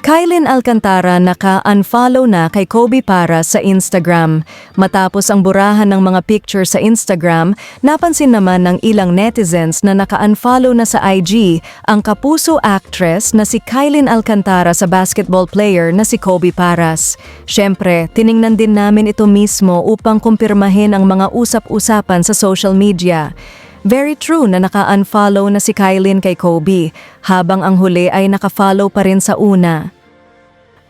Kylin Alcantara naka-unfollow na kay Kobe Paras sa Instagram. Matapos ang burahan ng mga picture sa Instagram, napansin naman ng ilang netizens na naka-unfollow na sa IG ang kapuso actress na si Kylin Alcantara sa basketball player na si Kobe Paras. Siyempre, tiningnan din namin ito mismo upang kumpirmahin ang mga usap-usapan sa social media. Very true na naka-unfollow na si Kylin kay Kobe, habang ang huli ay naka-follow pa rin sa una.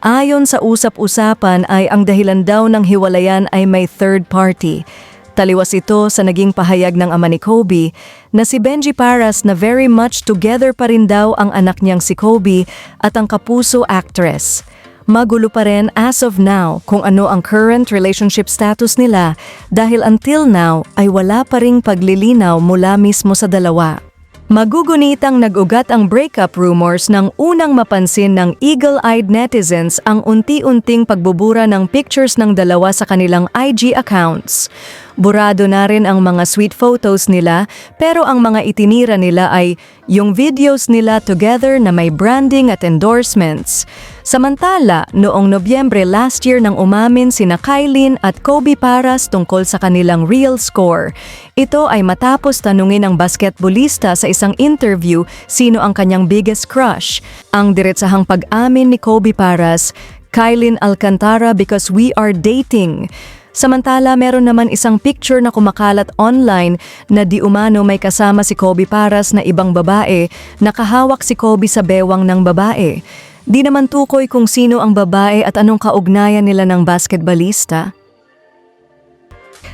Ayon sa usap-usapan ay ang dahilan daw ng hiwalayan ay may third party. Taliwas ito sa naging pahayag ng ama ni Kobe na si Benji Paras na very much together pa rin daw ang anak niyang si Kobe at ang kapuso actress. Magulo pa rin as of now kung ano ang current relationship status nila dahil until now ay wala pa ring paglilinaw mula mismo sa dalawa. Magugunitang nag-ugat ang breakup rumors nang unang mapansin ng eagle-eyed netizens ang unti-unting pagbubura ng pictures ng dalawa sa kanilang IG accounts. Burado na rin ang mga sweet photos nila pero ang mga itinira nila ay yung videos nila together na may branding at endorsements. Samantala, noong Nobyembre last year nang umamin sina Kylin at Kobe Paras tungkol sa kanilang real score. Ito ay matapos tanungin ng basketballista sa isang interview sino ang kanyang biggest crush. Ang diretsahang pag-amin ni Kobe Paras, Kylin Alcantara because we are dating. Samantala, meron naman isang picture na kumakalat online na di umano may kasama si Kobe Paras na ibang babae, nakahawak si Kobe sa bewang ng babae. Di naman tukoy kung sino ang babae at anong kaugnayan nila ng basketballista.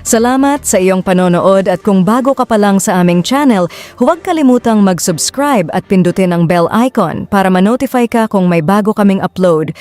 Salamat sa iyong panonood at kung bago ka pa lang sa aming channel, huwag kalimutang mag-subscribe at pindutin ang bell icon para ma-notify ka kung may bago kaming upload.